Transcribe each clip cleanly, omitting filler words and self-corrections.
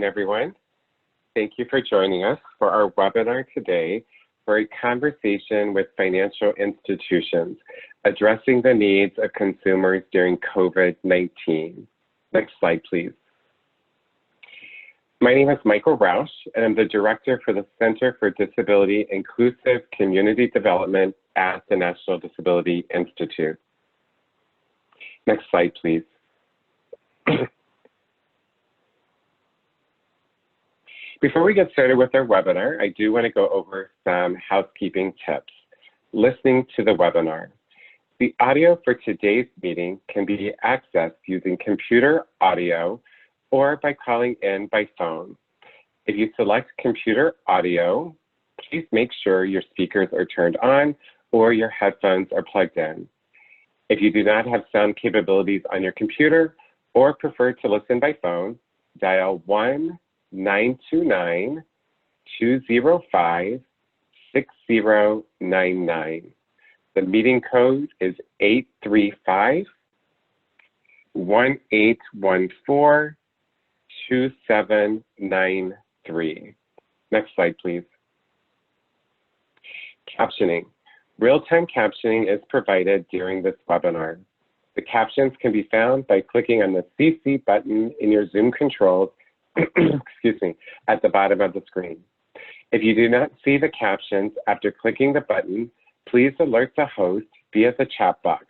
afternoon, everyone. Thank you for joining us for our webinar today for a conversation with financial institutions addressing the needs of consumers during COVID-19. Next slide, please. My name is Michael Rausch, and I'm the Director for the Center for Disability Inclusive Community Development at the National Disability Institute. Next slide, please. Before we get started with our webinar, I do want to go over some housekeeping tips. Listening to the webinar. The audio for today's meeting can be accessed using computer audio or by calling in by phone. If you select computer audio, please make sure your speakers are turned on or your headphones are plugged in. If you do not have sound capabilities on your computer or prefer to listen by phone, dial 1-929-205-6099. The meeting code is 835-1814-2793. Next slide, please. Captioning. Real-time captioning is provided during this webinar. The captions can be found by clicking on the CC button in your Zoom controls excuse me, at the bottom of the screen. If you do not see the captions after clicking the button, please alert the host via the chat box.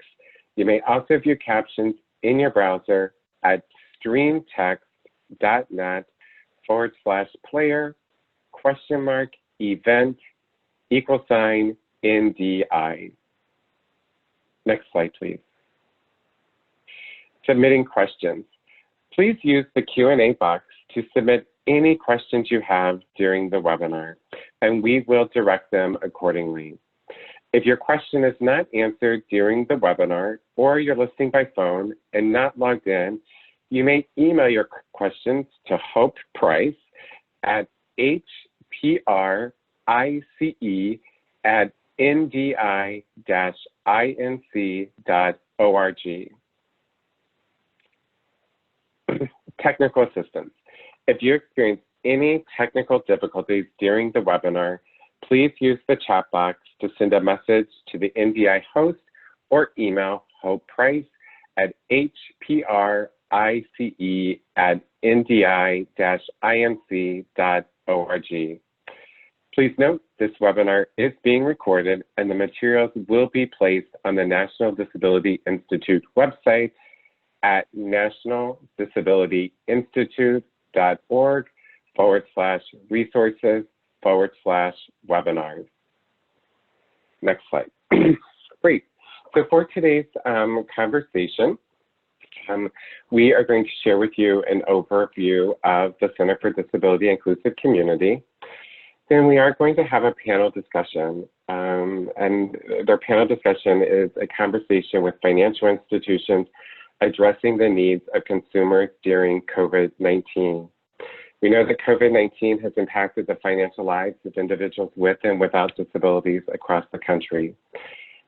You may also view captions in your browser at streamtext.net/event=NDI. Next slide, please. Submitting questions. Please use the Q&A box to submit any questions you have during the webinar, and we will direct them accordingly. If your question is not answered during the webinar, or you're listening by phone and not logged in, you may email your questions to Hope Price at hprice@ndi-inc.org. Technical assistance. If you experience any technical difficulties during the webinar, please use the chat box to send a message to the NDI host or email Hope Price at hprice@ndi-inc.org. Please note this webinar is being recorded and the materials will be placed on the National Disability Institute website at nationaldisabilityinstitute.org/resources/webinars. Next slide. Great. So for today's conversation, we are going to share with you an overview of the Center for Disability Inclusive Community. Then we are going to have a panel discussion, and their panel discussion is a conversation with financial institutions addressing the needs of consumers during COVID-19. We know that COVID-19 has impacted the financial lives of individuals with and without disabilities across the country.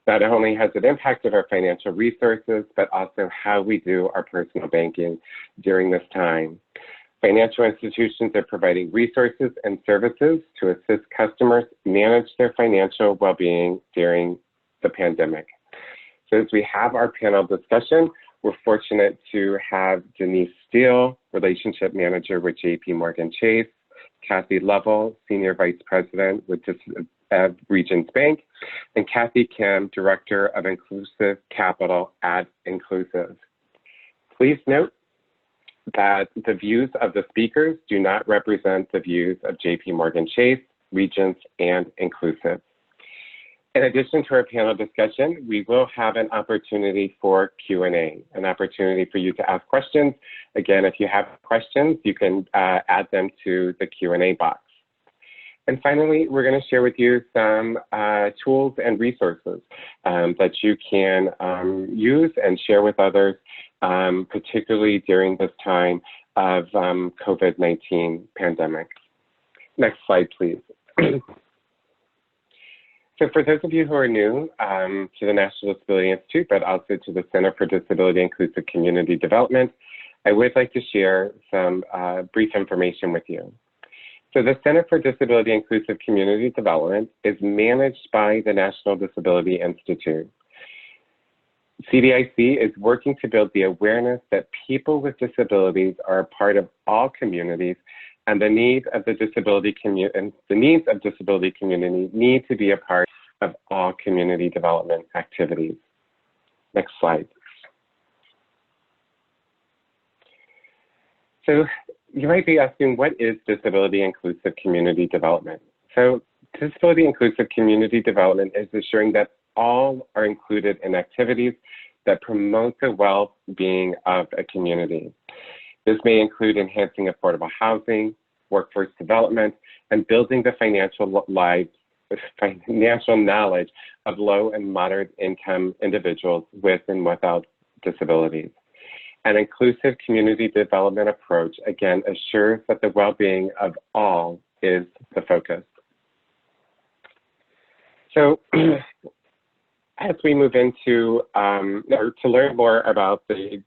Not only has it impacted our financial resources, but also how we do our personal banking during this time. Financial institutions are providing resources and services to assist customers manage their financial well-being during the pandemic. So as we have our panel discussion, we're fortunate to have Denise Steele, Relationship Manager with JPMorgan Chase, Kathy Lovell, Senior Vice President with Regions Bank, and Kathy Kim, Director of Inclusive Capital at Inclusive. Please note that the views of the speakers do not represent the views of JPMorgan Chase, Regions, and Inclusive. In addition to our panel discussion, we will have an opportunity for Q&A, an opportunity for you to ask questions. Again, if you have questions, you can add them to the Q&A box. And finally, we're going to share with you some tools and resources that you can use and share with others, particularly during this time of COVID-19 pandemic. Next slide, please. So for those of you who are new to the National Disability Institute, but also to the Center for Disability Inclusive Community Development, I would like to share some brief information with you. So the Center for Disability Inclusive Community Development is managed by the National Disability Institute. CDIC is working to build the awareness that people with disabilities are a part of all communities, and the needs of the disability community need to be a part of all community development activities. Next slide. So you might be asking, what is disability inclusive community development? So disability inclusive community development is ensuring that all are included in activities that promote the well-being of a community. This may include enhancing affordable housing, workforce development, and building the financial knowledge of low and moderate income individuals with and without disabilities. An inclusive community development approach, again, assures that the well-being of all is the focus. So as we move into, or to learn more about the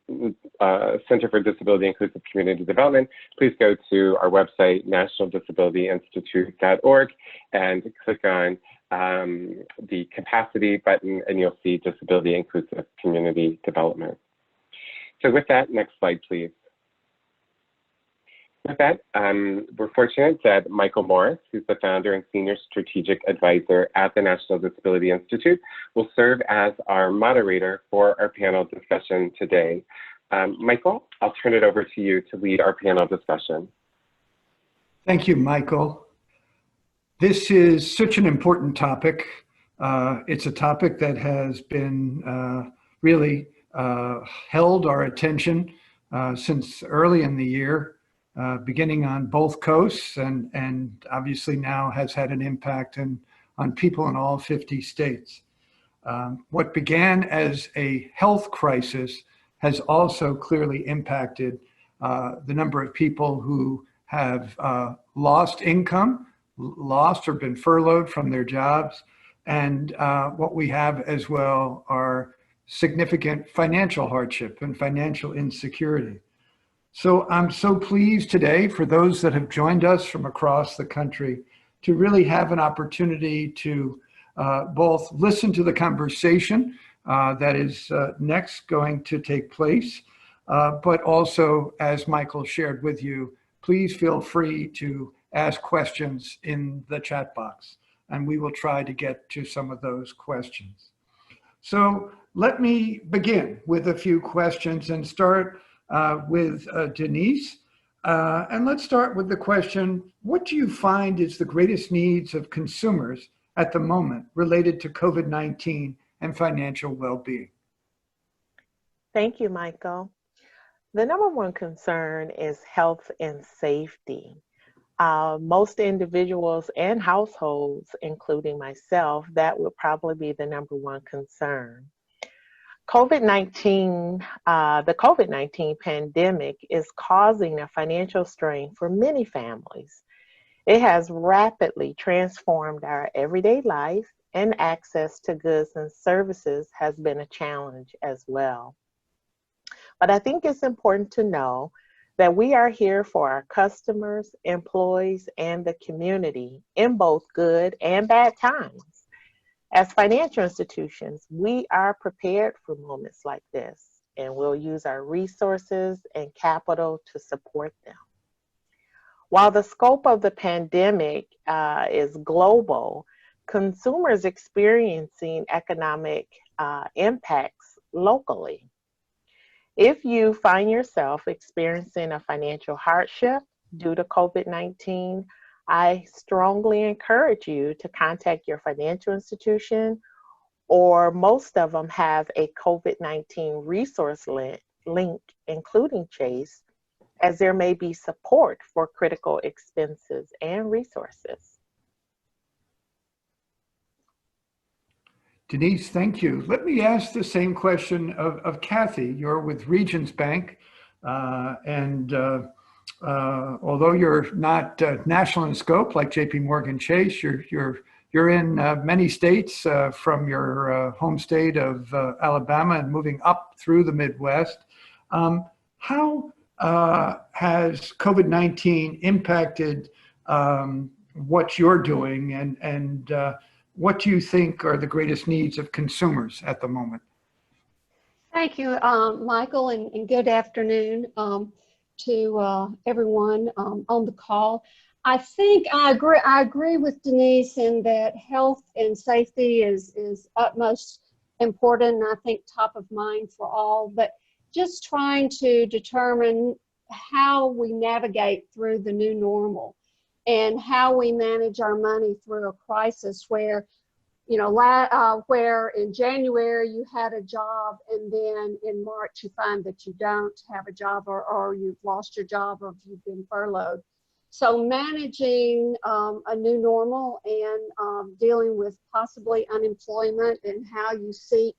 Center for Disability Inclusive Community Development, please go to our website, nationaldisabilityinstitute.org, and click on the capacity button, and you'll see Disability Inclusive Community Development. So with that, next slide, please. With that, we're fortunate that Michael Morris, who's the founder and senior strategic advisor at the National Disability Institute, will serve as our moderator for our panel discussion today. Michael, I'll turn it over to you to lead our panel discussion. Thank you, Michael. This is such an important topic. It's a topic that has been really held our attention since early in the year. Beginning on both coasts and obviously now has had an impact on people in all 50 states. What began as a health crisis has also clearly impacted the number of people who have lost income, lost or been furloughed from their jobs, and what we have as well are significant financial hardship and financial insecurity. So I'm so pleased today for those that have joined us from across the country to really have an opportunity to both listen to the conversation that is next going to take place, but also, as Michael shared with you, please feel free to ask questions in the chat box, and we will try to get to some of those questions. So let me begin with a few questions and start with Denise. And let's start with the question, what do you find is the greatest needs of consumers at the moment related to COVID-19 and financial well-being? Thank you, Michael. The number one concern is health and safety. Most individuals and households, including myself, that would probably be the number one concern. COVID-19, the COVID-19 pandemic is causing a financial strain for many families. It has rapidly transformed our everyday life, and access to goods and services has been a challenge as well. But I think it's important to know that we are here for our customers, employees, and the community in both good and bad times. As financial institutions, we are prepared for moments like this, and we'll use our resources and capital to support them. While the scope of the pandemic is global, consumers experiencing economic impacts locally. If you find yourself experiencing a financial hardship due to COVID-19, I strongly encourage you to contact your financial institution, or most of them have a COVID-19 resource link, including Chase, as there may be support for critical expenses and resources. Denise, thank you. Let me ask the same question of Kathy. You're with Regions Bank, although you're not national in scope like JPMorgan Chase, you're in many states from your home state of Alabama and moving up through the Midwest. How has COVID-19 impacted what you're doing, and what do you think are the greatest needs of consumers at the moment? Thank you, Michael, and good afternoon to everyone on the call. I think I agree with Denise in that health and safety is utmost important, and I think top of mind for all, but just trying to determine how we navigate through the new normal and how we manage our money through a crisis where, you know, where in January you had a job and then in March you find that you don't have a job, or you've lost your job, or you've been furloughed. So managing a new normal and dealing with possibly unemployment and how you seek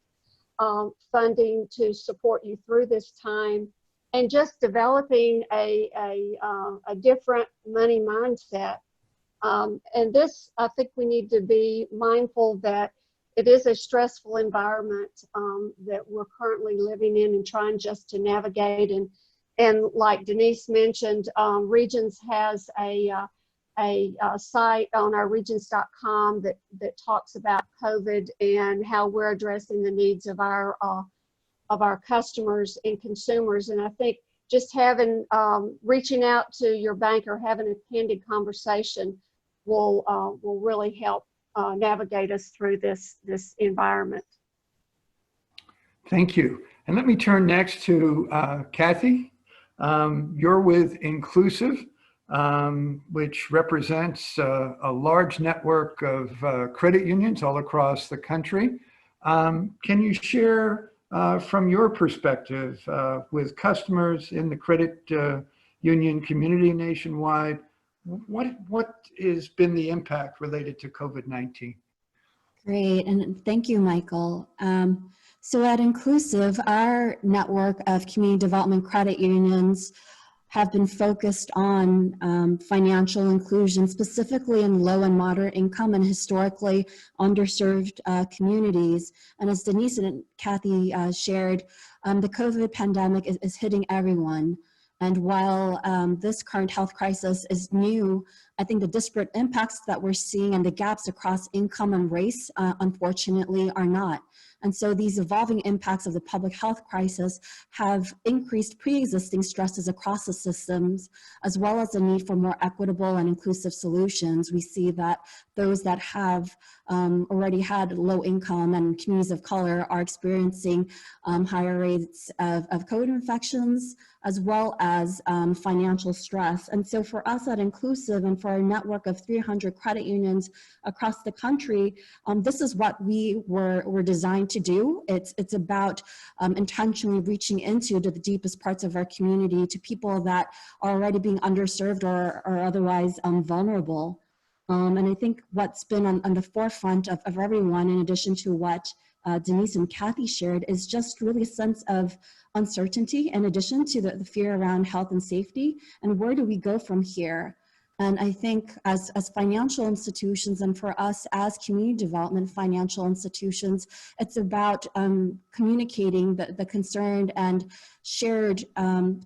funding to support you through this time, and just developing a different money mindset. And this, I think we need to be mindful that it is a stressful environment that we're currently living in and trying just to navigate. And like Denise mentioned, Regions has a site on our regions.com that talks about COVID and how we're addressing the needs of our customers and consumers. And I think just having, reaching out to your bank or having a candid conversation will really help navigate us through this environment. Thank you. And let me turn next to Kathy. You're with Inclusive, which represents a large network of credit unions all across the country. Can you share from your perspective with customers in the credit union community nationwide, what has been the impact related to COVID-19? Great, and thank you, Michael. So at Inclusive, our network of community development credit unions have been focused on financial inclusion, specifically in low and moderate income and historically underserved communities. And as Denise and Kathy shared, the COVID pandemic is hitting everyone. And while this current health crisis is new, I think the disparate impacts that we're seeing and the gaps across income and race, unfortunately, are not. And so these evolving impacts of the public health crisis have increased pre-existing stresses across the systems, as well as the need for more equitable and inclusive solutions. We see that those that have already had low income and communities of color are experiencing higher rates of COVID infections, as well as financial stress. And so for us at Inclusive and for our network of 300 credit unions across the country, this is what we were designed to do. It's about intentionally reaching into the deepest parts of our community, to people that are already being underserved or otherwise vulnerable. And I think what's been on the forefront of everyone, in addition to what Denise and Kathy shared, is just really a sense of uncertainty, in addition to the fear around health and safety, and where do we go from here? And I think as financial institutions, and for us as community development financial institutions, it's about communicating the concern and shared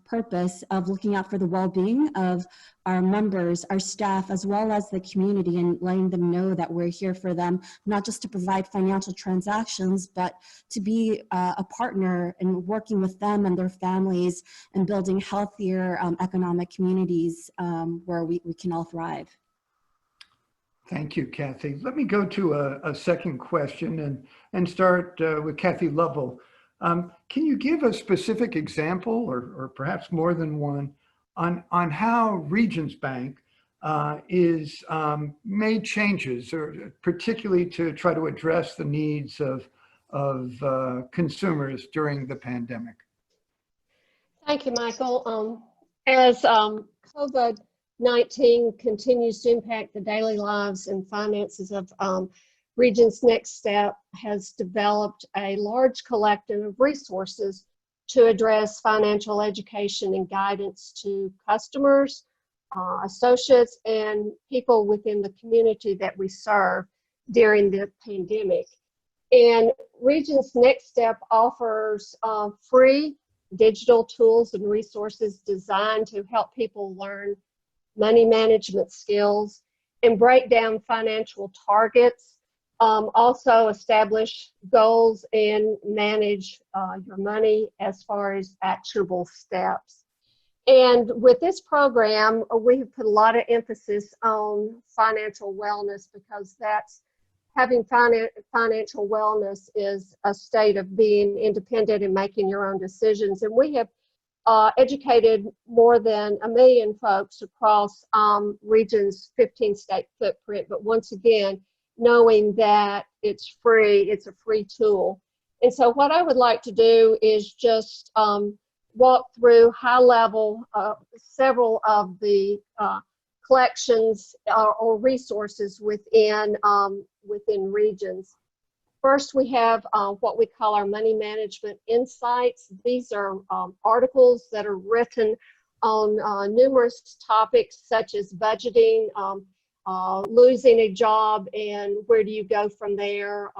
purpose of looking out for the well-being of our members, our staff, as well as the community, and letting them know that we're here for them, not just to provide financial transactions, but to be a partner in working with them and their families and building healthier economic communities where we can all thrive. Thank you, Kathy. Let me go to a second question and start with Kathy Lovell. Can you give a specific example, or perhaps more than one, on how Regions Bank is made changes, or particularly to try to address the needs of consumers during the pandemic? Thank you, Michael. As COVID-19 continues to impact the daily lives and finances of Regions Next Step has developed a large collective of resources to address financial education and guidance to customers, associates, and people within the community that we serve during the pandemic. And Regions Next Step offers free digital tools and resources designed to help people learn money management skills and break down financial targets. Also establish goals and manage your money as far as actionable steps. And with this program, we have put a lot of emphasis on financial wellness, because that's having financial wellness is a state of being independent and making your own decisions. And we have educated more than 1 million folks across Region's 15-state footprint. But once again, knowing that it's free, it's a free tool. And so what I would like to do is just walk through high level several of the collections or resources within Regions. First, we have what we call our money management insights. These are articles that are written on numerous topics such as budgeting, losing a job and where do you go from there,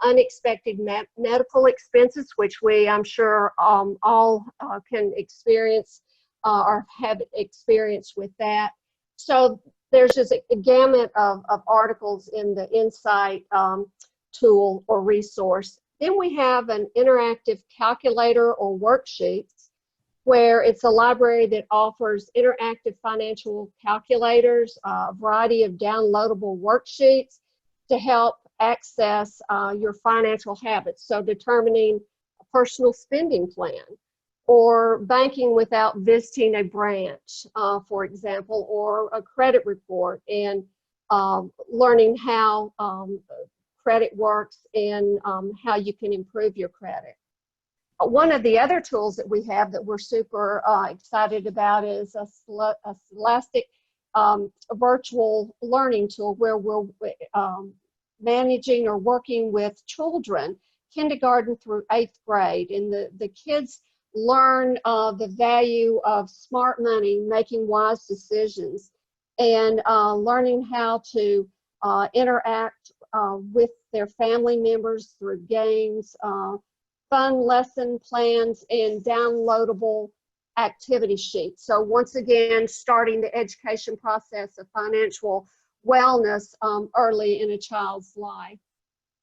unexpected medical expenses, which I'm sure all can experience or have experience with that. So there's just a gamut of articles in the Insight tool or resource. Then we have an interactive calculator or worksheets, where it's a library that offers interactive financial calculators, a variety of downloadable worksheets to help access your financial habits. So determining a personal spending plan, or banking without visiting a branch, for example, or a credit report, and learning how credit works and how you can improve your credit. One of the other tools that we have that we're super excited about is a Scholastic virtual learning tool, where we're managing or working with children, kindergarten through 8th grade, and the kids learn the value of smart money, making wise decisions, and learning how to interact with their family members through games, fun lesson plans, and downloadable activity sheets. So once again, starting the education process of financial wellness early in a child's life.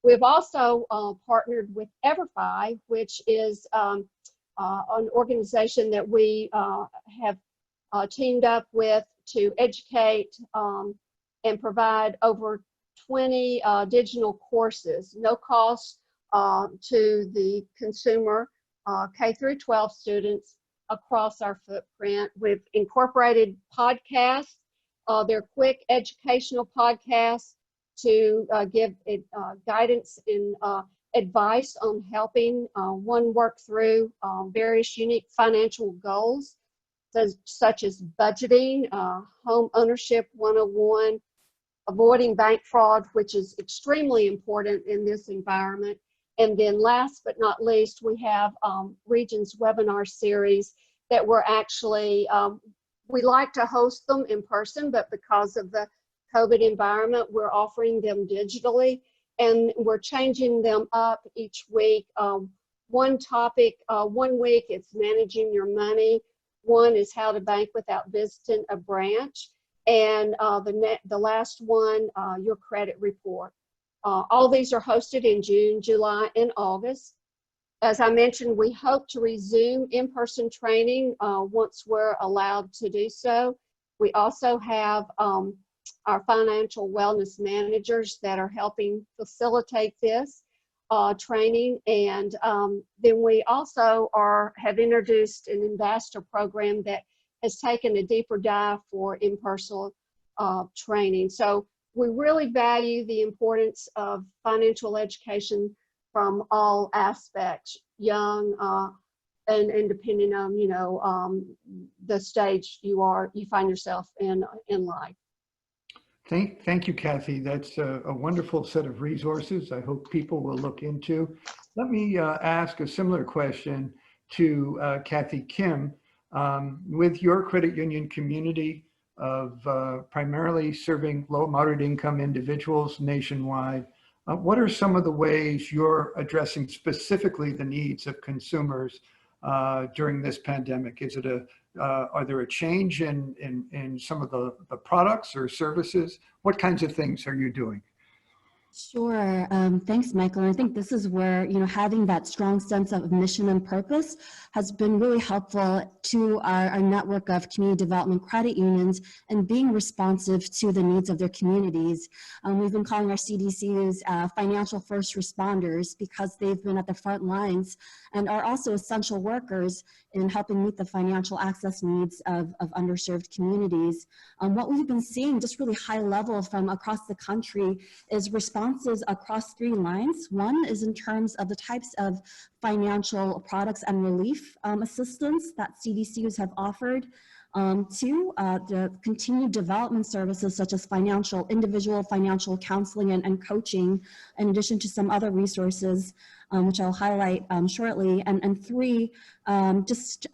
We've also partnered with EverFi, which is an organization that we have teamed up with to educate and provide over 20 digital courses, no cost to the consumer, K through 12 students across our footprint. We've incorporated podcasts. They're quick educational podcasts to give guidance and advice on helping one work through various unique financial goals, such as budgeting, home ownership 101, avoiding bank fraud, which is extremely important in this environment. And then last but not least, we have Regions webinar series that we're actually, we like to host them in person, but because of the COVID environment, we're offering them digitally, and we're changing them up each week. One topic, 1 week it's managing your money. One is how to bank without visiting a branch. And the last one, your credit report. All these are hosted in June, July, and August. As I mentioned, we hope to resume in-person training once we're allowed to do so. We also have our financial wellness managers that are helping facilitate this training. And then we also have introduced an ambassador program that has taken a deeper dive for in-person training. So we really value the importance of financial education from all aspects, young and depending on, you know, the stage you find yourself in life. Thank you, Kathy. That's a wonderful set of resources I hope people will look into. Let me ask a similar question to Kathy Kim. With your credit union community of primarily serving low moderate income individuals nationwide, what are some of the ways you're addressing specifically the needs of consumers during this pandemic? Is it are there a change in some of the products or services? What kinds of things are you doing? Sure. Thanks, Michael. And I think this is where, having that strong sense of mission and purpose has been really helpful to our network of community development credit unions and being responsive to the needs of their communities. We've been calling our CDCs financial first responders because they've been at the front lines and are also essential workers in helping meet the financial access needs of underserved communities. What we've been seeing just really high level from across the country is responses across 3 lines. One is in terms of the types of financial products and relief assistance that CDCs have offered. 2, the continued development services such as individual financial counseling and coaching, in addition to some other resources, which I'll highlight shortly. And 3, just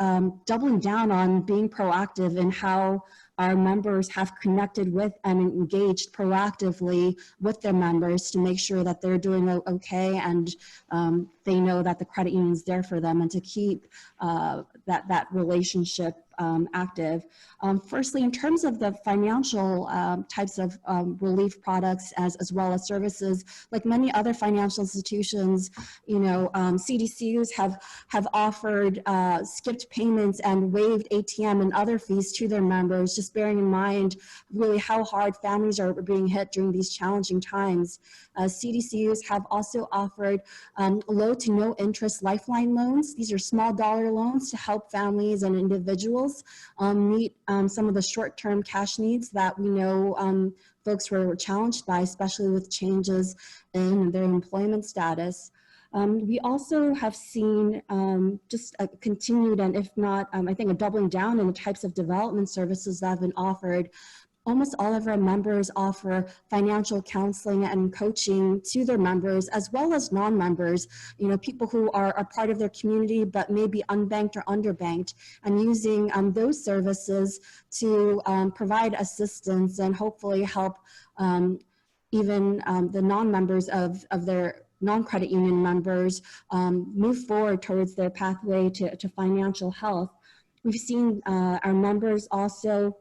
doubling down on being proactive in how our members have connected with and engaged proactively with their members to make sure that they're doing okay and they know that the credit union is there for them, and to keep that relationship active. Firstly, in terms of the financial types of relief products as well as services, like many other financial institutions, CDCUs have offered skipped payments and waived ATM and other fees to their members, just bearing in mind really how hard families are being hit during these challenging times. CDCUs have also offered low to no interest lifeline loans. These are small dollar loans to help families and individuals meet some of the short-term cash needs that we know folks were challenged by, especially with changes in their employment status. We also have seen just a continued, and if not, I think a doubling down in the types of development services that have been offered. Almost all of our members offer financial counseling and coaching to their members, as well as non-members, people who are part of their community but may be unbanked or underbanked, and using those services to provide assistance and hopefully help even the non-members of their non-credit union members move forward towards their pathway to financial health. We've seen our members also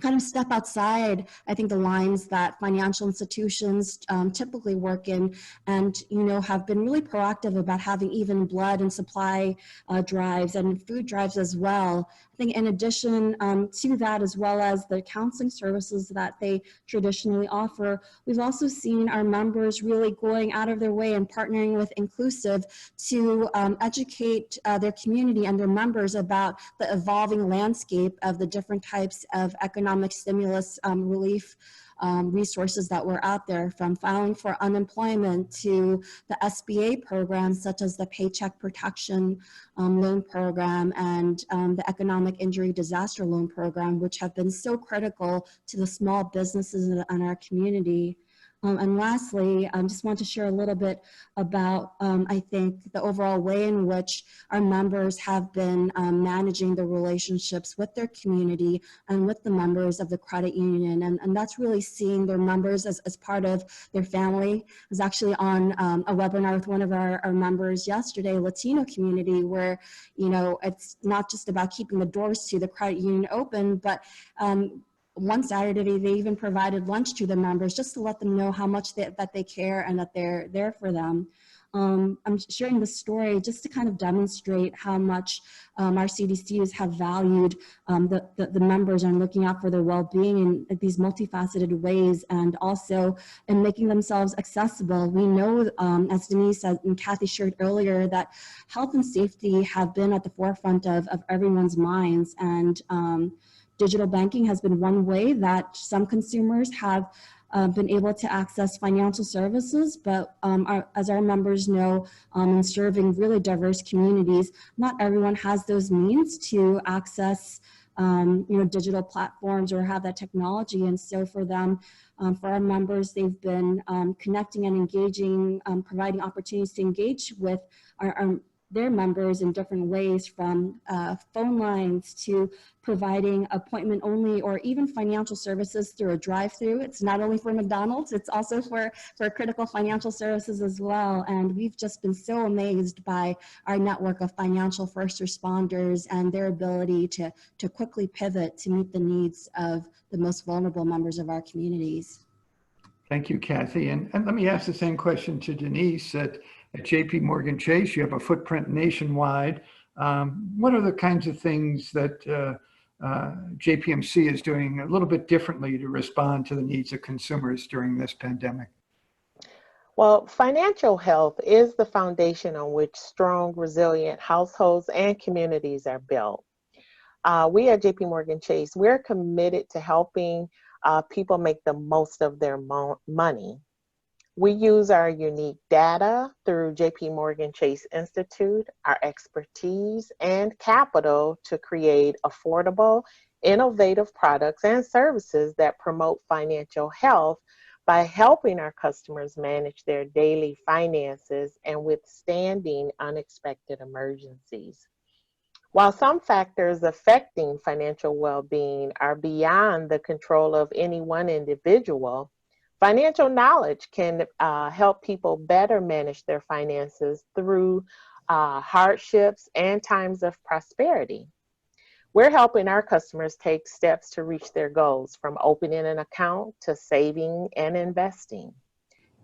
kind of step outside, I think, the lines that financial institutions typically work in, and have been really proactive about having even blood and supply drives and food drives as well. I think in addition to that, as well as the counseling services that they traditionally offer, we've also seen our members really going out of their way and partnering with Inclusive to educate their community and their members about the evolving landscape of the different types of economic stimulus relief resources that were out there, from filing for unemployment to the SBA programs such as the Paycheck Protection Loan Program and the Economic Injury Disaster Loan Program, which have been so critical to the small businesses in our community. And lastly, I just want to share a little bit about, I think, the overall way in which our members have been managing the relationships with their community and with the members of the credit union. And that's really seeing their members as part of their family. I was actually on a webinar with one of our members yesterday, Latino community, where, it's not just about keeping the doors to the credit union open, but one Saturday, they even provided lunch to the members just to let them know how much that they care and that they're there for them. I'm sharing this story just to kind of demonstrate how much our CDCs have valued the members and looking out for their well-being in these multifaceted ways, and also in making themselves accessible. We know, as Denise and Kathy shared earlier, that health and safety have been at the forefront of everyone's minds, and digital banking has been one way that some consumers have been able to access financial services, but as our members know, in serving really diverse communities, not everyone has those means to access digital platforms or have that technology. And so for them, for our members, they've been connecting and engaging, providing opportunities to engage with our their members in different ways, from phone lines to providing appointment only or even financial services through a drive-through. It's not only for McDonald's, it's also for critical financial services as well. And we've just been so amazed by our network of financial first responders and their ability to quickly pivot to meet the needs of the most vulnerable members of our communities. Thank you, Kathy. And let me ask the same question to Denise. At JPMorgan Chase, you have a footprint nationwide. What are the kinds of things that JPMC is doing a little bit differently to respond to the needs of consumers during this pandemic? Well, financial health is the foundation on which strong, resilient households and communities are built. We at JPMorgan Chase, we're committed to helping people make the most of their money. We use our unique data through JPMorgan Chase Institute, our expertise and capital to create affordable, innovative products and services that promote financial health by helping our customers manage their daily finances and withstanding unexpected emergencies. While some factors affecting financial well-being are beyond the control of any one individual, financial knowledge can help people better manage their finances through hardships and times of prosperity. We're helping our customers take steps to reach their goals, from opening an account to saving and investing.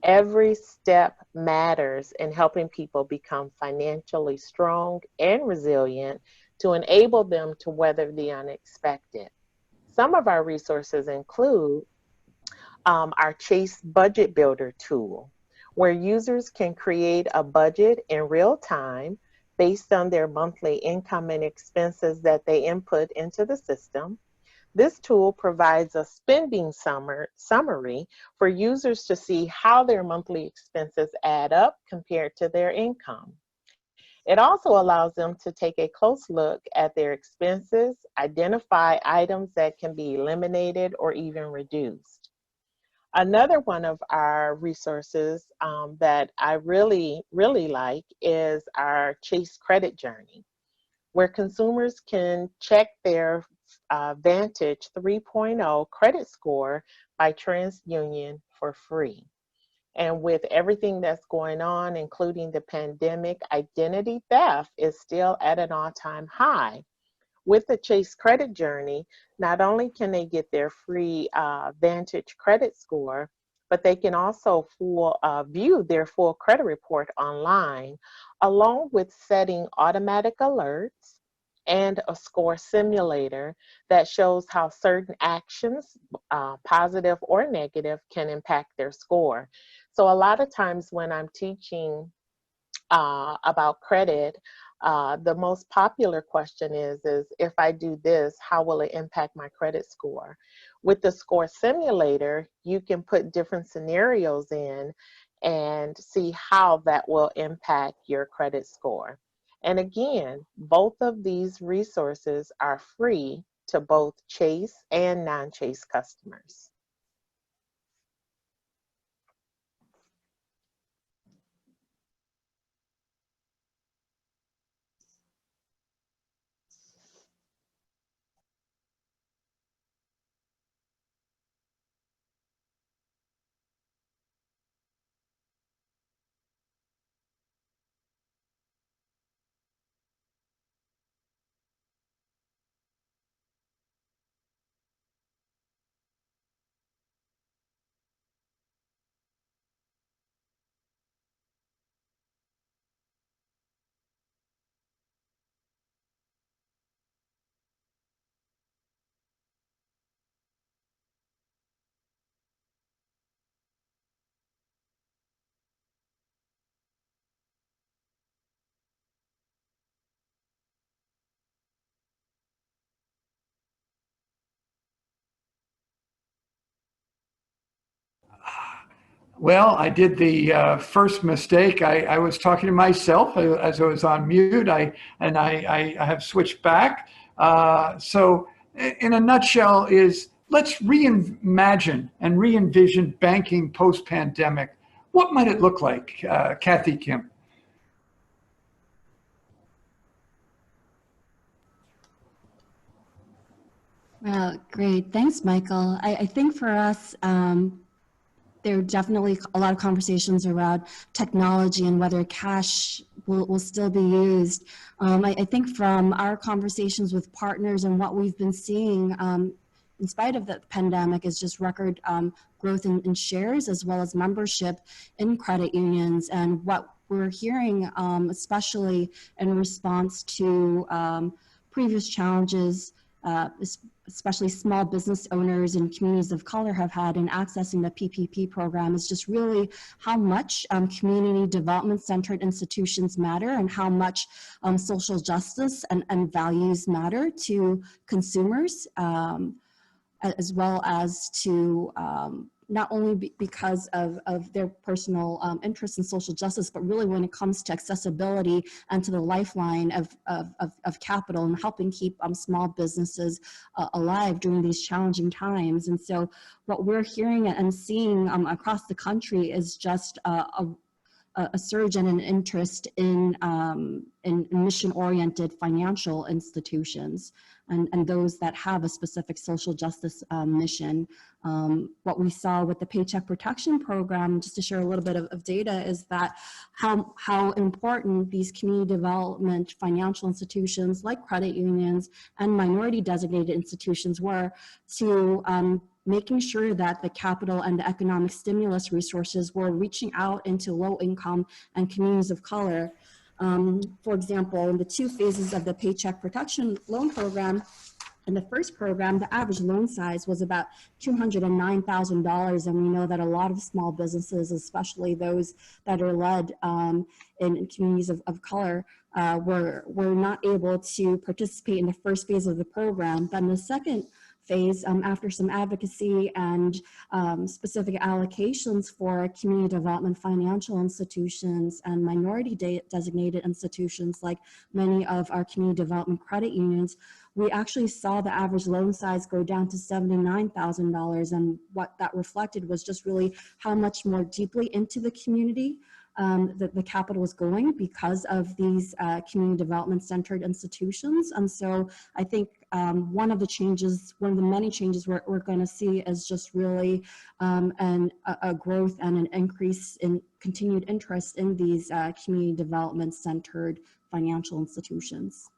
Every step matters in helping people become financially strong and resilient to enable them to weather the unexpected. Some of our resources include our Chase Budget Builder tool, where users can create a budget in real time based on their monthly income and expenses that they input into the system. This tool provides a spending summary for users to see how their monthly expenses add up compared to their income. It also allows them to take a close look at their expenses, identify items that can be eliminated or even reduced. Another one of our resources that I really like is our Chase Credit Journey, where consumers can check their Vantage 3.0 credit score by TransUnion for free. And with everything that's going on, including the pandemic, identity theft is still at an all-time high. With the Chase Credit Journey, not only can they get their free Vantage credit score, but they can also view their full credit report online, along with setting automatic alerts and a score simulator that shows how certain actions, positive or negative, can impact their score. So a lot of times when I'm teaching about credit, the most popular question is if I do this, how will it impact my credit score? With the score simulator, you can put different scenarios in and see how that will impact your credit score. And again, both of these resources are free to both Chase and non-Chase customers. Well, I did the first mistake. I was talking to myself as I was on mute. I have switched back. So in a nutshell is, let's reimagine and re-envision banking post-pandemic. What might it look like, Kathy Kim? Great. Thanks, Michael. I think for us, there are definitely a lot of conversations around technology and whether cash will still be used. I think from our conversations with partners and what we've been seeing in spite of the pandemic is just record growth in shares as well as membership in credit unions. And what we're hearing, especially in response to previous challenges, especially small business owners and communities of color have had in accessing the PPP program, is just really how much community development centered institutions matter and how much social justice and values matter to consumers, as well as to not only because of their personal interests in social justice, but really when it comes to accessibility and to the lifeline of capital and helping keep small businesses alive during these challenging times. And so what we're hearing and seeing across the country is just a surge and an interest in mission-oriented financial institutions and those that have a specific social justice mission. What we saw with the Paycheck Protection Program, just to share a little bit of data, is that how important these community development financial institutions like credit unions and minority designated institutions were to making sure that the capital and the economic stimulus resources were reaching out into low income and communities of color. For example, in the 2 phases of the Paycheck Protection Loan Program, in the first program, the average loan size was about $209,000, and we know that a lot of small businesses, especially those that are led in communities of color, were not able to participate in the first phase of the program. But in the second phase, after some advocacy and specific allocations for community development financial institutions and minority designated institutions like many of our community development credit unions, we actually saw the average loan size go down to $79,000. And what that reflected was just really how much more deeply into the community the capital was going because of these community development centered institutions. And so I think one of the many changes we're going to see is just really a growth and an increase in continued interest in these community development centered financial institutions.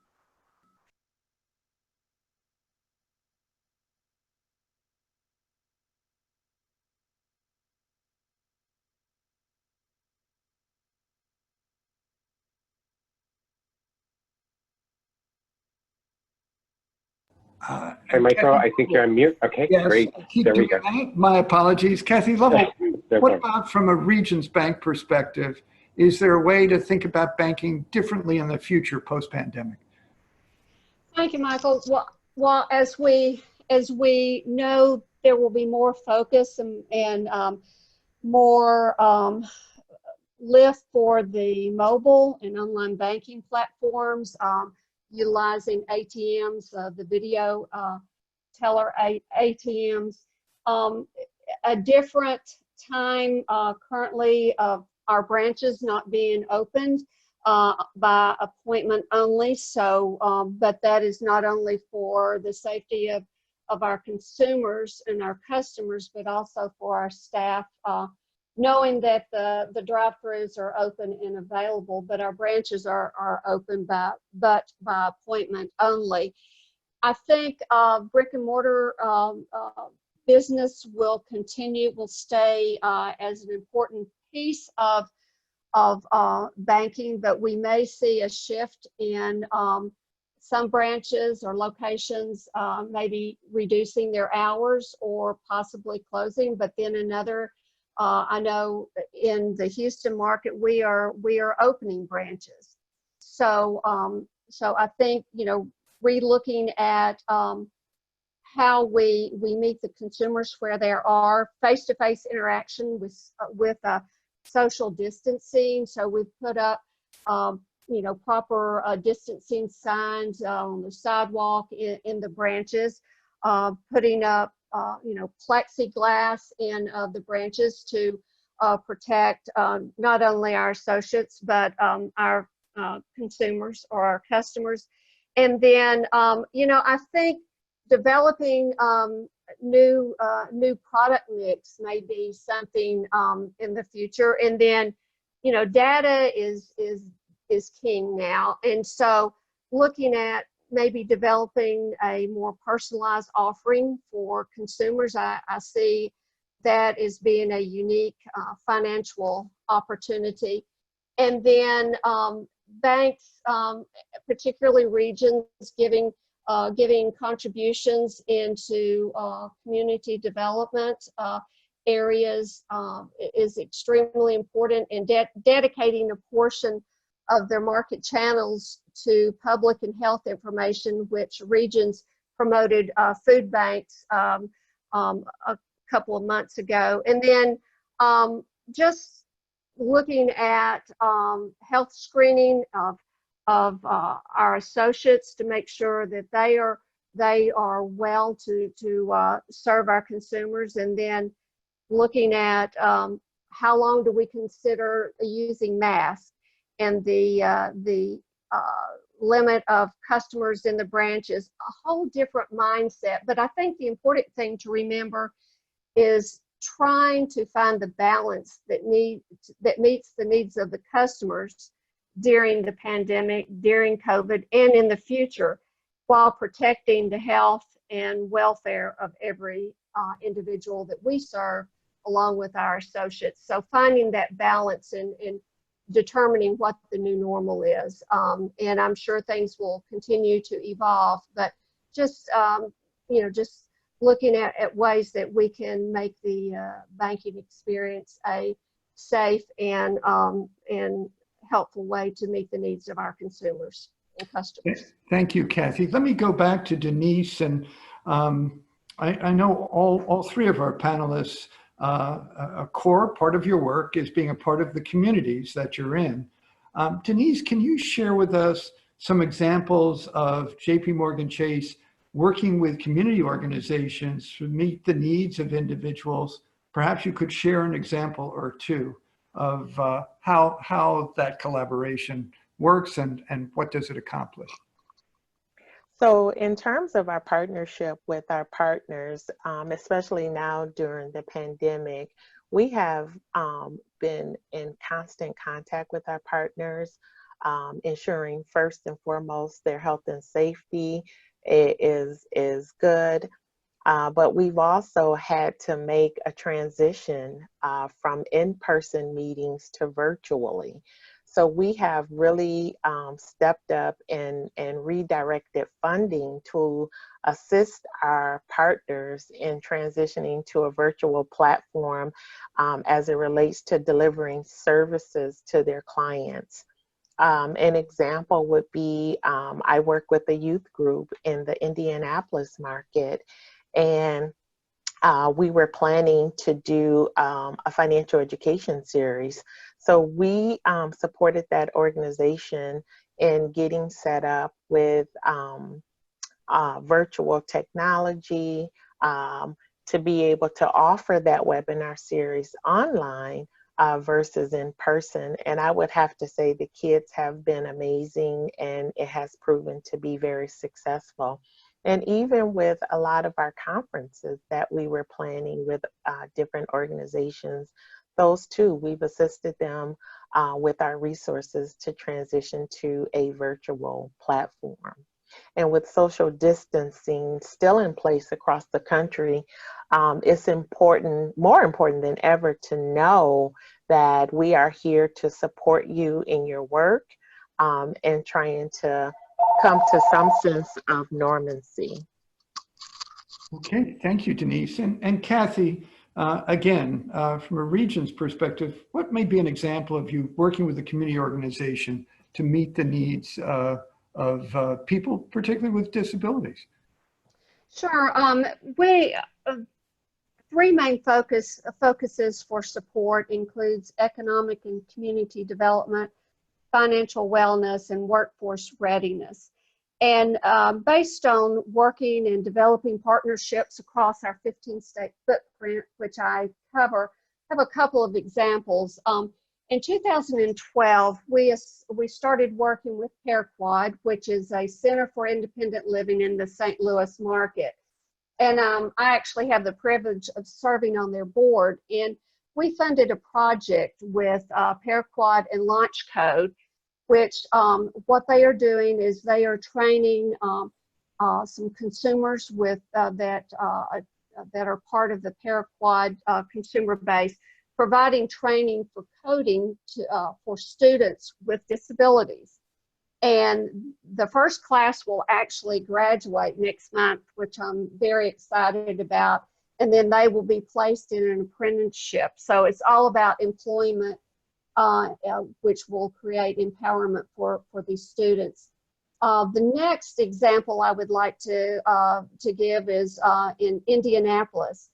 Hey, Michael, I think you're on mute. Okay, yes, great. There we go. My apologies. Kathy Lovell, what about from a Regions Bank perspective? Is there a way to think about banking differently in the future post-pandemic? Thank you, Michael. Well, as we know, there will be more focus and more lift for the mobile and online banking platforms, utilizing ATMs, the video teller ATMs. A different time currently of our branches not being opened by appointment only. So, but that is not only for the safety of our consumers and our customers, but also for our staff, knowing that the drive-thrus are open and available, but our branches are open by appointment only. I think brick and mortar business will stay as an important piece of banking, but we may see a shift in some branches or locations maybe reducing their hours or possibly closing, but then another, I know in the Houston market, we are opening branches. So, so I think, re-looking at how we meet the consumers where they are, face-to-face interaction with social distancing. So we've put up, proper distancing signs on the sidewalk in the branches, putting up, plexiglass in the branches to protect not only our associates, but our consumers or our customers. And then, I think developing new product mix may be something in the future. And then, you know, data is king now, and so looking at maybe developing a more personalized offering for consumers, I see that as being a unique financial opportunity. And then banks, particularly regions, giving contributions into community development areas is extremely important, and dedicating a portion of their market channels to public and health information, which regions promoted food banks a couple of months ago. And then just looking at health screening of our associates to make sure that they are well to serve our consumers, and then looking at how long do we consider using masks, and the limit of customers in the branch is a whole different mindset. But I think the important thing to remember is trying to find the balance that meets the needs of the customers during the pandemic, during COVID, and in the future, while protecting the health and welfare of every individual that we serve, along with our associates. So finding that balance and determining what the new normal is. And I'm sure things will continue to evolve, but just, you know, just looking at ways that we can make the banking experience a safe and helpful way to meet the needs of our consumers and customers. Thank you, Kathy. Let me go back to Denise. And I know all three of our panelists, a core part of your work is being a part of the communities that you're in. Denise, can you share with us some examples of JPMorgan Chase working with community organizations to meet the needs of individuals? Perhaps you could share an example or two of how that collaboration works and what does it accomplish? So in terms of our partnership with our partners, especially now during the pandemic, we have been in constant contact with our partners, ensuring first and foremost their health and safety is good. But we've also had to make a transition from in-person meetings to virtually. So we have really stepped up and redirected funding to assist our partners in transitioning to a virtual platform as it relates to delivering services to their clients. An example would be, I work with a youth group in the Indianapolis market, and we were planning to do a financial education series. So we supported that organization in getting set up with virtual technology to be able to offer that webinar series online versus in person. And I would have to say the kids have been amazing, and it has proven to be very successful. And even with a lot of our conferences that we were planning with different organizations, those too, we've assisted them with our resources to transition to a virtual platform. And with social distancing still in place across the country, it's important, more important than ever, to know that we are here to support you in your work and trying to come to some sense of normalcy. Okay, thank you, Denise. And Kathy, again, from a region's perspective, what may be an example of you working with a community organization to meet the needs of people, particularly with disabilities? Sure. Three main focuses for support includes economic and community development, financial wellness, and workforce readiness. And based on working and developing partnerships across our 15-state footprint, which I cover, I have a couple of examples. In 2012, we started working with CareQuad, which is a center for independent living in the St. Louis market. And I actually have the privilege of serving on their board. And we funded a project with Paraquad and Launch Code, which what they are doing is they are training some consumers with that are part of the Paraquad consumer base, providing training for coding for students with disabilities. And the first class will actually graduate next month, which I'm very excited about. And then they will be placed in an apprenticeship. So it's all about employment, which will create empowerment for these students. The next example I would like to give is in Indianapolis.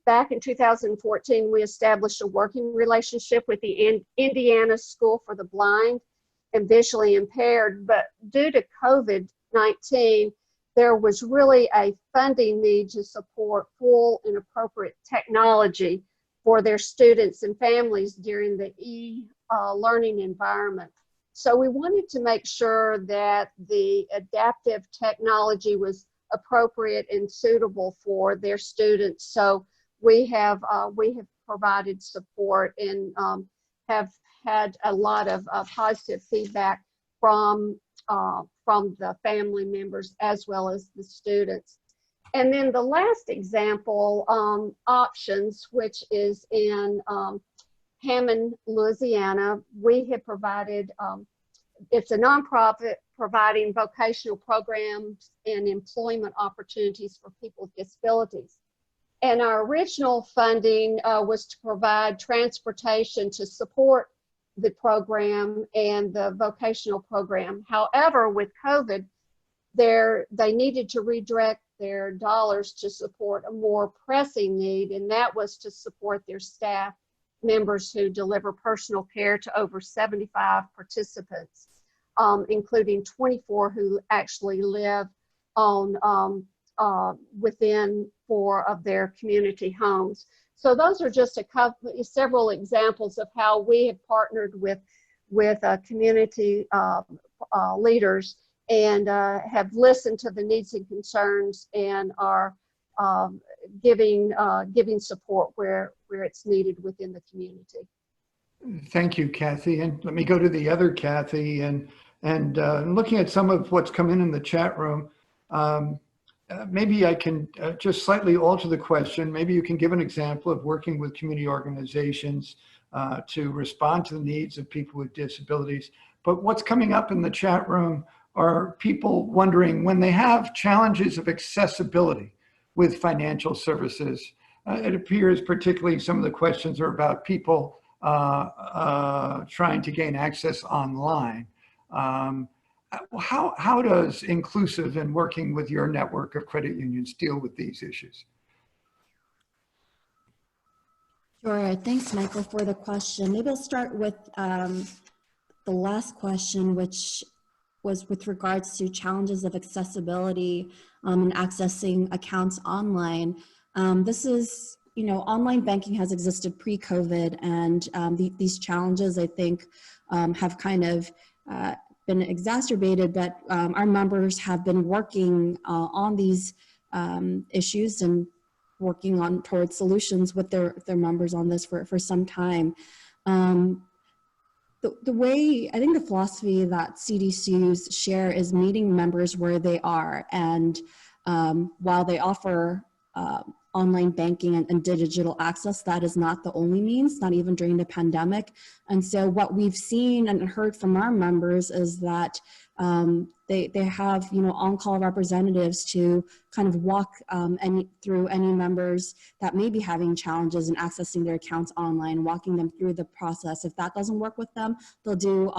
Back in 2014, we established a working relationship with the Indiana School for the Blind and Visually Impaired, but due to COVID-19, there was really a funding need to support full and appropriate technology for their students and families during the e-learning environment. So we wanted to make sure that the adaptive technology was appropriate and suitable for their students. So we have provided support and have had a lot of positive feedback from the family members as well as the students. And then the last example, Options, which is in Hammond, Louisiana. We have provided, it's a nonprofit providing vocational programs and employment opportunities for people with disabilities. And our original funding was to provide transportation to support the program and the vocational program. However, with COVID, they needed to redirect their dollars to support a more pressing need, and that was to support their staff members who deliver personal care to over 75 participants, including 24 who actually live on within 4 of their community homes. So those are just several examples of how we have partnered with community leaders and have listened to the needs and concerns and are giving support where it's needed within the community. Thank you, Kathy. And let me go to the other Kathy. And looking at some of what's come in the chat room, maybe I can just slightly alter the question. Maybe you can give an example of working with community organizations to respond to the needs of people with disabilities. But what's coming up in the chat room are people wondering when they have challenges of accessibility with financial services. It appears particularly some of the questions are about people trying to gain access online. How does Inclusive and working with your network of credit unions deal with these issues? Sure, thanks Michael for the question. Maybe I'll start with the last question, which was with regards to challenges of accessibility and accessing accounts online. This is, online banking has existed pre-COVID, and these challenges, I think, have kind of been exacerbated, but our members have been working on these issues and working on towards solutions with their members on this for some time. The way, I think the philosophy that CDCs share is meeting members where they are. And while they offer online banking and digital access, that is not the only means, not even during the pandemic. And so what we've seen and heard from our members is that they have, on-call representatives to kind of walk through any members that may be having challenges in accessing their accounts online, walking them through the process. If that doesn't work with them, they'll do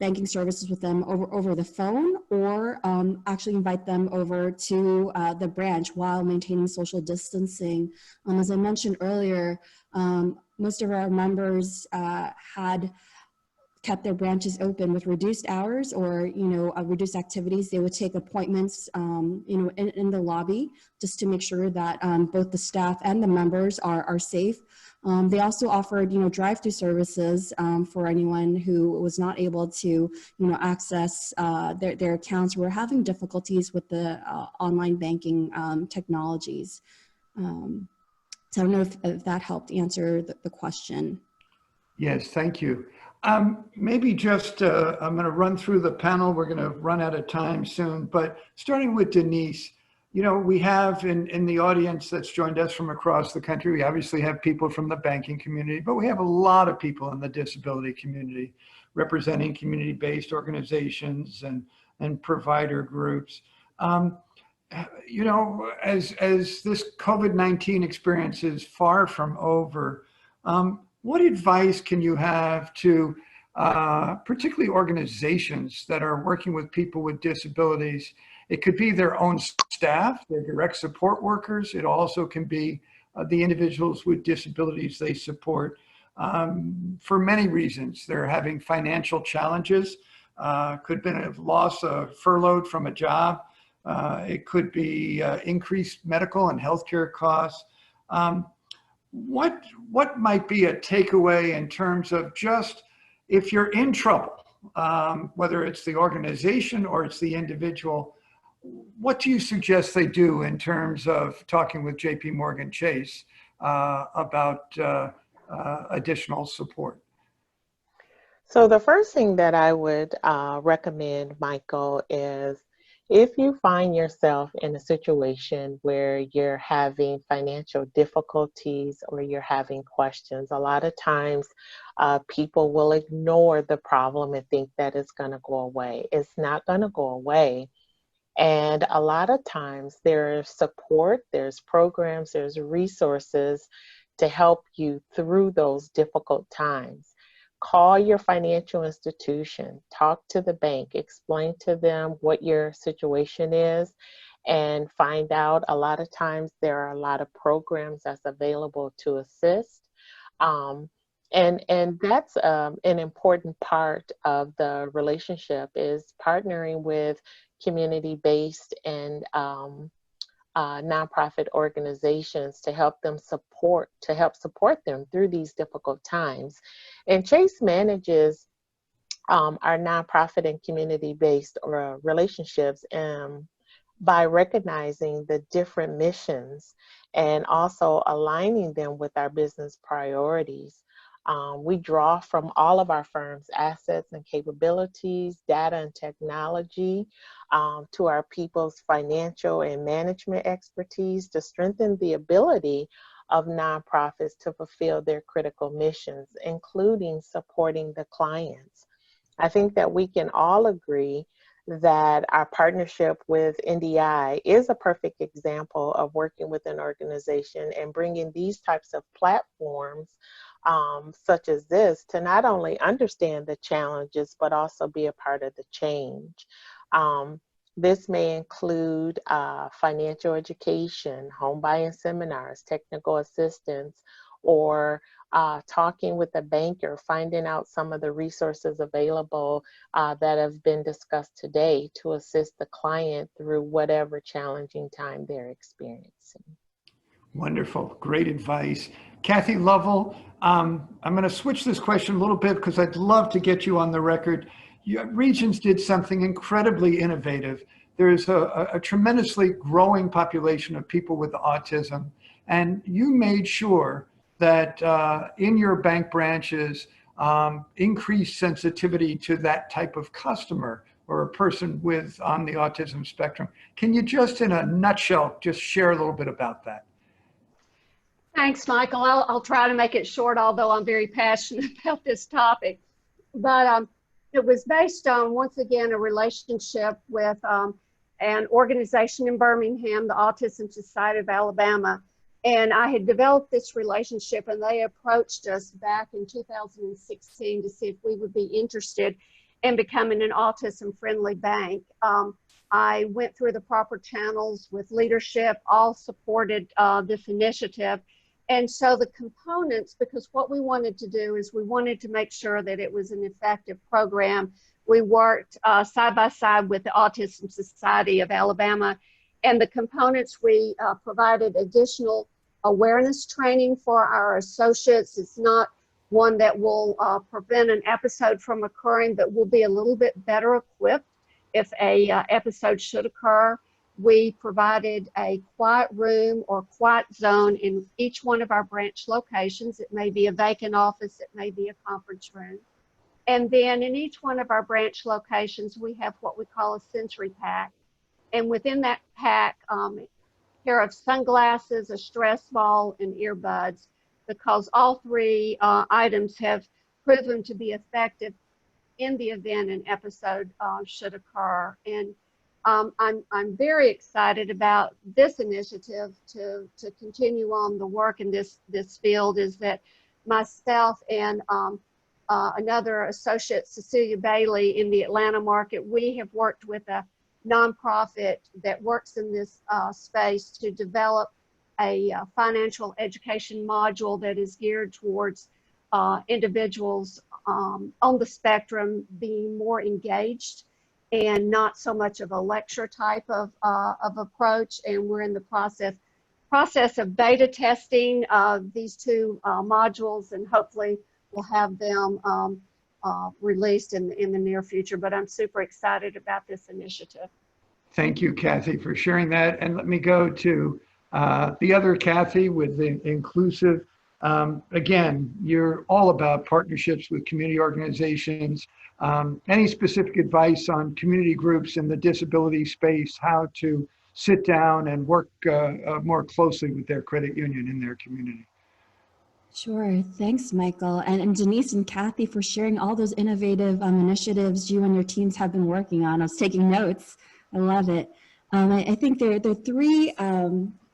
banking services with them over the phone, or actually invite them over to the branch while maintaining social distancing. As I mentioned earlier, most of our members had kept their branches open with reduced hours or reduced activities. They would take appointments in the lobby just to make sure that both the staff and the members are safe. They also offered, drive-through services for anyone who was not able to, access their accounts or were having difficulties with the online banking technologies. So I don't know if that helped answer the question. Yes, thank you. Maybe just, I'm going to run through the panel. We're going to run out of time soon, but starting with Denise, we have in the audience that's joined us from across the country, we obviously have people from the banking community, but we have a lot of people in the disability community representing community-based organizations and provider groups. As this COVID-19 experience is far from over, what advice can you have to particularly organizations that are working with people with disabilities? It could be their own staff, their direct support workers. It also can be the individuals with disabilities they support. For many reasons, they're having financial challenges. Could be a loss, furloughed from a job. It could be increased medical and healthcare costs. What might be a takeaway in terms of just if you're in trouble, whether it's the organization or it's the individual, what do you suggest they do in terms of talking with JPMorgan Chase about additional support? So the first thing that I would recommend, Michael, is if you find yourself in a situation where you're having financial difficulties or you're having questions, a lot of times people will ignore the problem and think that it's going to go away. It's not going to go away. And a lot of times there's support, there's programs, there's resources to help you through those difficult times. Call your financial institution, talk to the bank, explain to them what your situation is, and find out. A lot of times there are a lot of programs that's available to assist. And that's an important part of the relationship, is partnering with community-based and nonprofit organizations to help support them through these difficult times. And Chase manages our nonprofit and community-based relationships by recognizing the different missions and also aligning them with our business priorities. We draw from all of our firm's assets and capabilities, data and technology, to our people's financial and management expertise to strengthen the ability of nonprofits to fulfill their critical missions, including supporting the clients. I think that we can all agree that our partnership with NDI is a perfect example of working with an organization and bringing these types of platforms such as this to not only understand the challenges, but also be a part of the change. This may include financial education, home buying seminars, technical assistance, or talking with a banker, finding out some of the resources available that have been discussed today to assist the client through whatever challenging time they're experiencing. Wonderful, great advice. Kathy Lovell, I'm going to switch this question a little bit because I'd love to get you on the record. Regions did something incredibly innovative. There's a tremendously growing population of people with autism, and you made sure that in your bank branches, increased sensitivity to that type of customer or a person on the autism spectrum. Can you just in a nutshell, just share a little bit about that? Thanks, Michael. I'll try to make it short, although I'm very passionate about this topic. But it was based on, once again, a relationship with an organization in Birmingham, the Autism Society of Alabama. And I had developed this relationship, and they approached us back in 2016 to see if we would be interested in becoming an autism-friendly bank. I went through the proper channels with leadership, all supported this initiative. And so the components, because what we wanted to do is we wanted to make sure that it was an effective program. We worked side by side with the Autism Society of Alabama, and the components we provided additional awareness training for our associates. It's not one that will prevent an episode from occurring, but will be a little bit better equipped if a episode should occur. We provided a quiet room or quiet zone in each one of our branch locations. It may be a vacant office, it may be a conference room. And then in each one of our branch locations, we have what we call a sensory pack. And within that pack, a pair of sunglasses, a stress ball, and earbuds, because all three items have proven to be effective in the event an episode should occur. And I'm very excited about this initiative to continue on the work in this field. Is that myself and another associate, Cecilia Bailey, in the Atlanta market, we have worked with a nonprofit that works in this space to develop a financial education module that is geared towards individuals on the spectrum being more engaged and not so much of a lecture type of approach. And we're in the process of beta testing these two modules, and hopefully we'll have them released in the near future. But I'm super excited about this initiative. Thank you, Kathy, for sharing that. And let me go to the other Kathy with the inclusive. Again, you're all about partnerships with community organizations. Any specific advice on community groups in the disability space, how to sit down and work more closely with their credit union in their community? Sure. Thanks, Michael. And Denise and Kathy for sharing all those innovative initiatives you and your teams have been working on. I was taking notes. I love it. I think there are three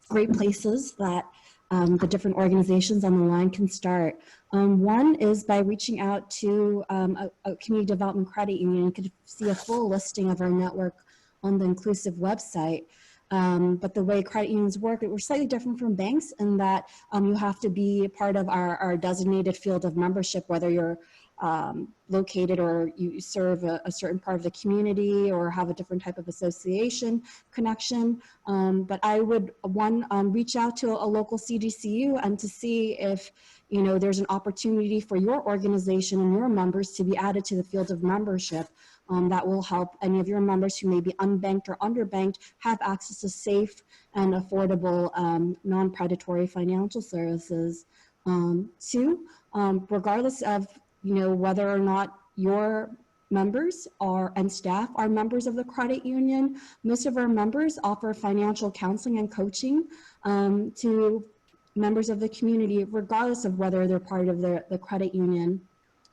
great places that the different organizations on the line can start. One is by reaching out to a community development credit union. You can see a full listing of our network on the Inclusive website. But the way credit unions work, we're slightly different from banks in that you have to be part of our designated field of membership, whether you're located or you serve a certain part of the community or have a different type of association connection. But I would, reach out to a local CDCU and to see if there's an opportunity for your organization and your members to be added to the field of membership. That will help any of your members who may be unbanked or underbanked have access to safe and affordable non-predatory financial services. Two, regardless of whether or not your members and staff are members of the credit union, most of our members offer financial counseling and coaching to members of the community, regardless of whether they're part of the credit union.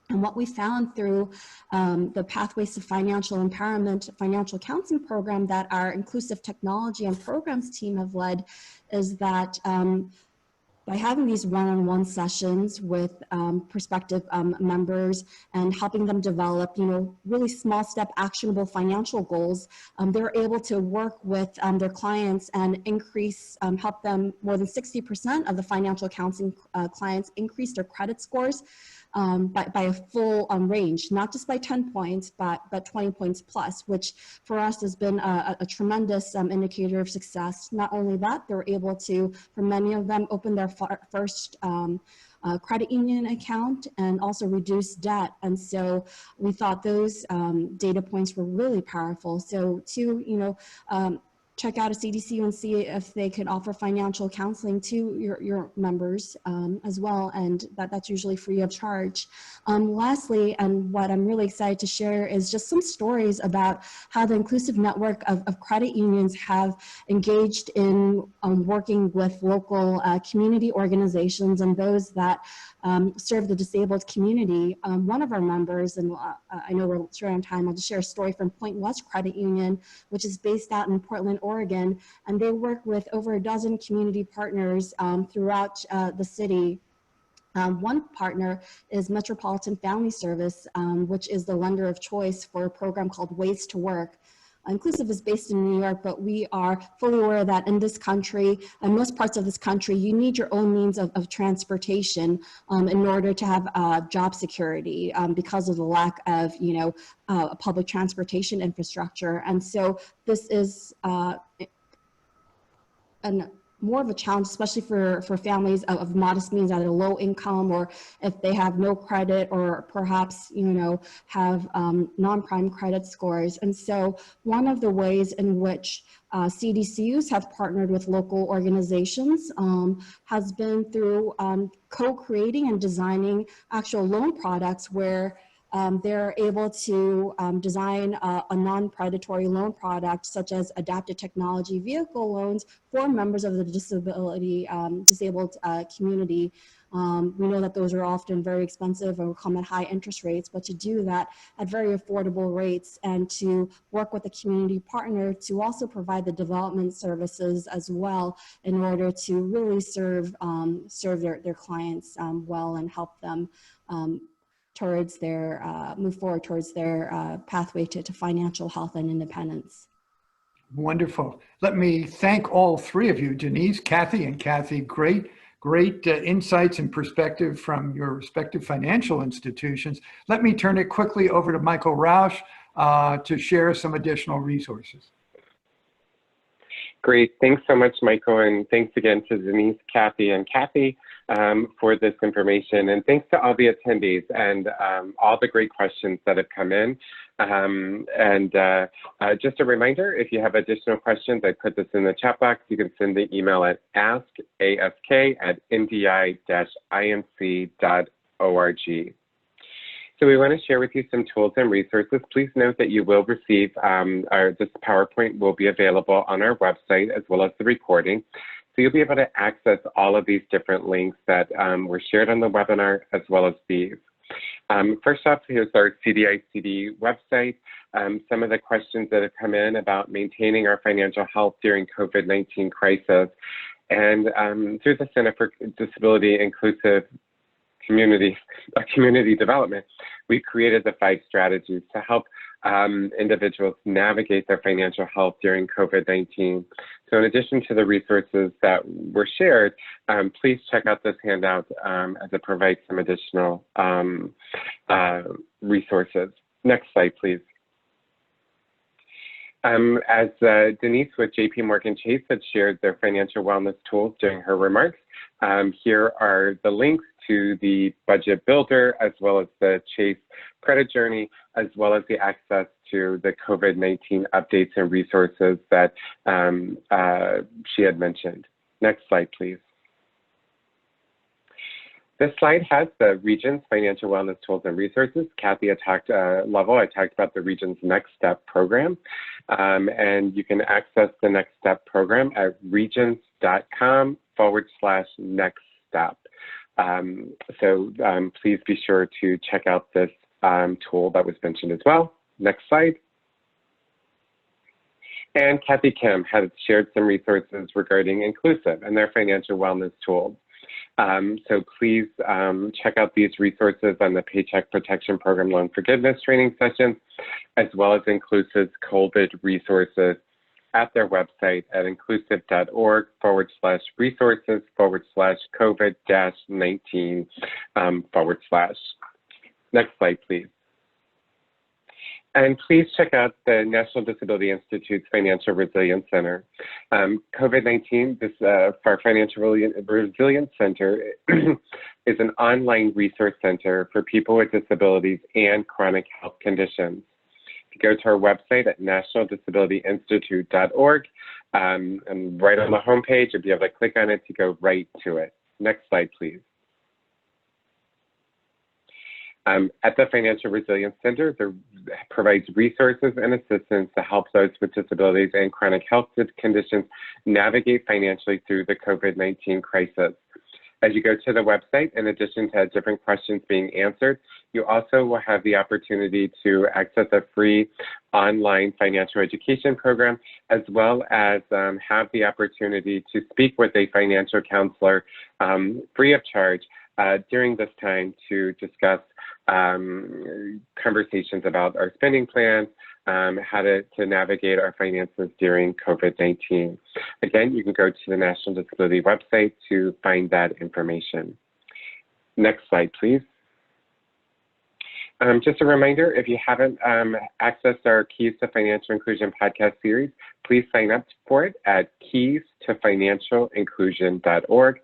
And what we found through the Pathways to Financial Empowerment financial counseling program that our inclusive technology and programs team have led is that by having these one-on-one sessions with prospective members and helping them develop, really small step actionable financial goals, they're able to work with their clients and increase, help them. More than 60% of the financial counseling clients increase their credit scores by a full range, not just by 10 points, but 20 points plus, which for us has been a tremendous indicator of success. Not only that, they're able to, for many of them, open their first credit union account and also reduce debt. And so we thought those data points were really powerful. So to, check out a CDCU and see if they can offer financial counseling to your members as well, and that's usually free of charge. Lastly, and what I'm really excited to share is just some stories about how the inclusive network of credit unions have engaged in working with local community organizations and those that serve the disabled community. One of our members, and I know we're short on time, I'll just share a story from Point West Credit Union, which is based out in Portland, Oregon, and they work with over a dozen community partners throughout the city. One partner is Metropolitan Family Service, which is the lender of choice for a program called Ways to Work. Inclusive is based in New York, but we are fully aware that in this country, in most parts of this country, you need your own means of transportation in order to have job security because of the lack of, public transportation infrastructure. And so this is more of a challenge, especially for families of modest means, either low income or if they have no credit or perhaps, have non-prime credit scores. And so one of the ways in which CDCUs have partnered with local organizations has been through co-creating and designing actual loan products where they're able to design a non-predatory loan product, such as adaptive technology vehicle loans for members of the disabled community. We know that those are often very expensive and will come at high interest rates, but to do that at very affordable rates and to work with a community partner to also provide the development services as well in order to really serve their clients well and help them towards their move forward towards their pathway to financial health and independence. Wonderful. Let me thank all three of you, Denise, Kathy, and Kathy. Great insights and perspective from your respective financial institutions. Let me turn it quickly over to Michael Rausch to share some additional resources. Great. Thanks so much, Michael. And thanks again to Denise, Kathy, and Kathy for this information. And thanks to all the attendees and all the great questions that have come in. Just a reminder, if you have additional questions, I put this in the chat box. You can send the email at ask@ndi-inc.org. So we want to share with you some tools and resources. Please note that you will receive, this PowerPoint will be available on our website as well as the recording. So you'll be able to access all of these different links that were shared on the webinar as well as these. First off, here's our CDICD website. Some of the questions that have come in about maintaining our financial health during COVID-19 crisis. And through the Center for Disability Inclusive Community Development, we created the 5 strategies to help individuals navigate their financial health during COVID-19. So in addition to the resources that were shared, please check out this handout as it provides some additional resources. Next slide, please. As Denise with JPMorgan Chase had shared their financial wellness tools during her remarks, here are the links to the budget builder, as well as the Chase credit journey, as well as the access to the COVID-19 updates and resources that she had mentioned. Next slide, please. This slide has the Regions Financial Wellness Tools and Resources. Kathy had talked I talked about the Regions Next Step program. And you can access the Next Step program at regions.com/nextstep. Please be sure to check out this tool that was mentioned as well. Next slide. And Kathy Kim had shared some resources regarding Inclusive and their financial wellness tools. So please check out these resources on the Paycheck Protection Program Loan Forgiveness training sessions, as well as Inclusive's COVID resources at their website at inclusive.org/resources/COVID-19 /. Next slide, please. And please check out the National Disability Institute's Financial Resilience Center. COVID-19, this our Financial Resilience Center is an online resource center for people with disabilities and chronic health conditions. If you go to our website at nationaldisabilityinstitute.org, and right on the homepage, you'll be able to click on it to go right to it. Next slide, please. At the Financial Resilience Center, it provides resources and assistance to help those with disabilities and chronic health conditions navigate financially through the COVID-19 crisis. As you go to the website, in addition to different questions being answered, you also will have the opportunity to access a free online financial education program, as well as have the opportunity to speak with a financial counselor free of charge during this time to discuss conversations about our spending plans, how to navigate our finances during COVID-19. Again, you can go to the National Disability website to find that information. Next slide, please. Just a reminder, if you haven't accessed our Keys to Financial Inclusion podcast series, please sign up for it at keystofinancialinclusion.org.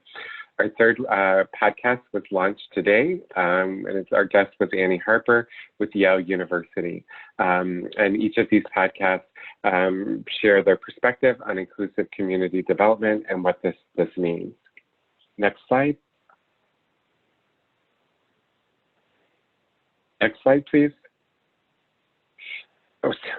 Our third podcast was launched today, and our guest was Annie Harper with Yale University. And each of these podcasts share their perspective on inclusive community development and what this means. Next slide. Next slide, please.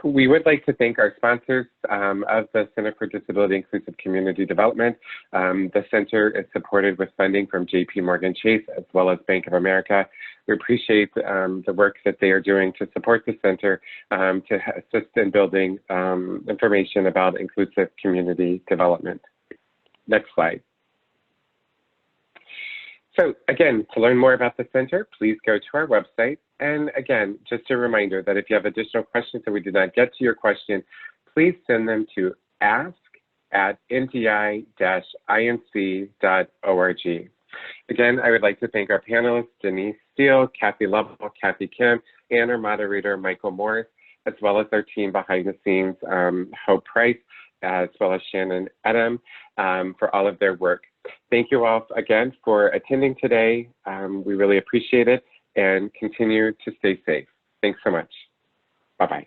We would like to thank our sponsors of the Center for Disability Inclusive Community Development. The center is supported with funding from JPMorgan Chase as well as Bank of America. We appreciate the work that they are doing to support the center to assist in building information about inclusive community development. Next slide. So again, to learn more about the center, please go to our website. And again, just a reminder that if you have additional questions and we did not get to your question, please send them to ask@ndi-inc.org. Again, I would like to thank our panelists, Denise Steele, Kathy Lovell, Kathy Kim, and our moderator, Michael Morris, as well as our team behind the scenes, Hope Price, as well as Shannon Edam, for all of their work. Thank you all again for attending today. We really appreciate it and continue to stay safe. Thanks so much. Bye-bye.